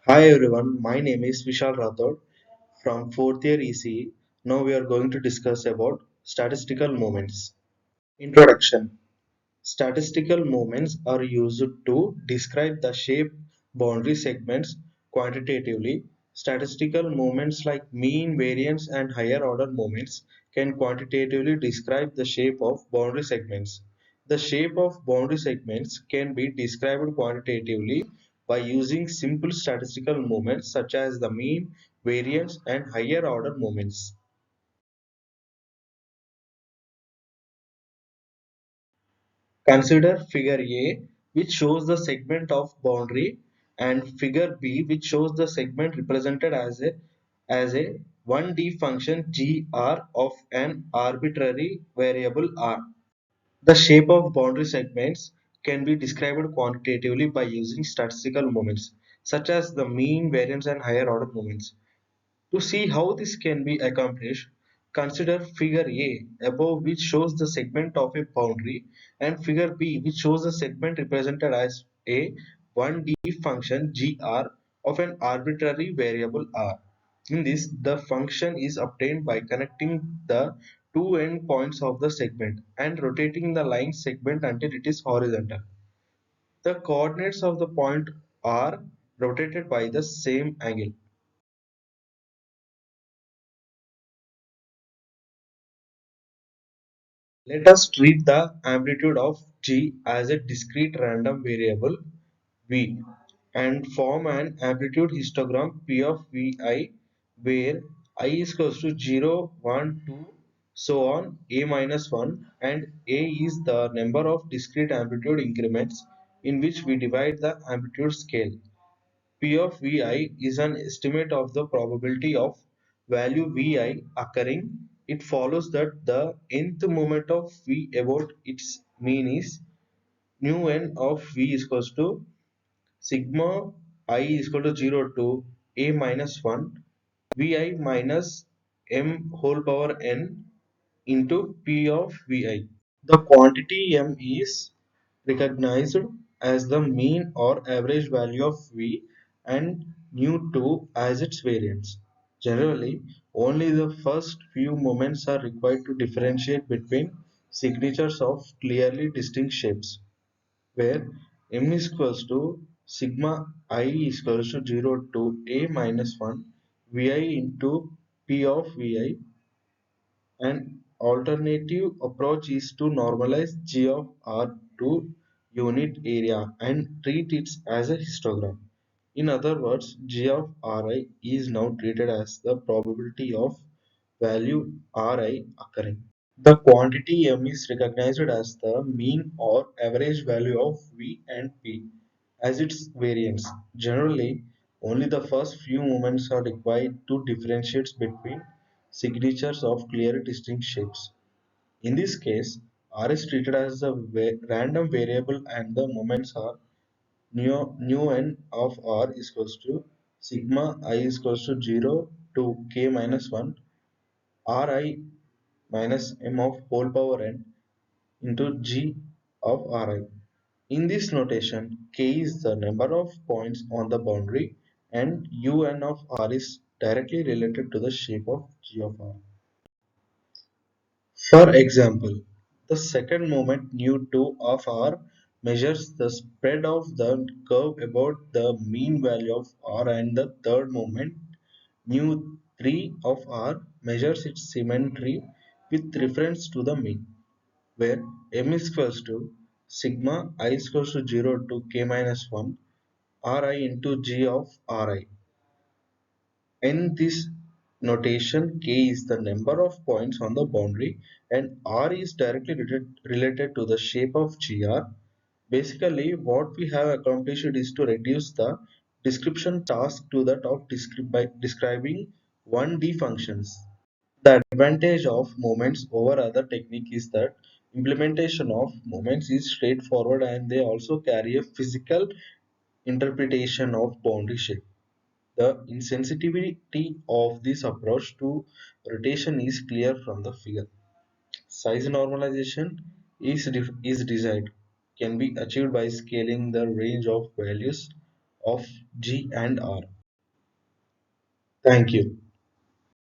Hi everyone, my name is Vishal Rathod from 4th year ECE. Now we are going to discuss about statistical moments. Introduction. Statistical moments are used to describe the shape boundary segments quantitatively. Statistical moments like mean, variance and higher order moments can quantitatively describe the shape of boundary segments. The shape of boundary segments can be described quantitatively by using simple statistical moments such as the mean, variance and higher order moments. Consider figure A, which shows the segment of boundary, and figure B, which shows the segment represented as a 1D function gr of an arbitrary variable r. The shape of boundary segments can be described quantitatively by using statistical moments, such as the mean, variance, and higher order moments. To see how this can be accomplished, consider figure A above, which shows the segment of a boundary, and figure B, which shows the segment represented as a 1D function gr of an arbitrary variable r. In this, the function is obtained by connecting the two endpoints of the segment and rotating the line segment until it is horizontal. The coordinates of the point are rotated by the same angle. Let us treat the amplitude of G as a discrete random variable V and form an amplitude histogram P of Vi where I is equals to 0, 1, 2, so on A minus 1 and A is the number of discrete amplitude increments in which we divide the amplitude scale. P of Vi is an estimate of the probability of value Vi occurring. It follows that the nth moment of V about its mean is nu n of V is equals to sigma I is equal to 0 to A minus 1 Vi minus m whole power n into P of Vi. The quantity m is recognized as the mean or average value of V and nu2 as its variance. Generally, only the first few moments are required to differentiate between signatures of clearly distinct shapes, where m is equals to sigma I is equals to 0 to a minus 1 Vi into P of Vi. An alternative approach is to normalize G of R to unit area and treat it as a histogram. In other words, G of Ri is now treated as the probability of value Ri occurring. The quantity m is recognized as the mean or average value of V and P as its variance. Generally, only the first few moments are required to differentiate between signatures of clearly distinct shapes. In this case, R is treated as a random variable and the moments are nu n of R is equals to sigma I is equals to 0 to k minus 1 Ri minus m of whole power n into G of Ri. In this notation, k is the number of points on the boundary and un of R is directly related to the shape of G of R. For example, the second moment nu2 of R measures the spread of the curve about the mean value of R, and the third moment nu3 of R measures its symmetry with reference to the mean, where m is equals to sigma I is equals to 0 to k minus 1 Ri into G of Ri. In this notation, k is the number of points on the boundary and r is directly related to the shape of gr. Basically, what we have accomplished is to reduce the description task to that of describing 1D functions. The advantage of moments over other technique is that implementation of moments is straightforward and they also carry a physical interpretation of boundary shape. The insensitivity of this approach to rotation is clear from the figure. Size normalization is desired can be achieved by scaling the range of values of G and R. Thank you.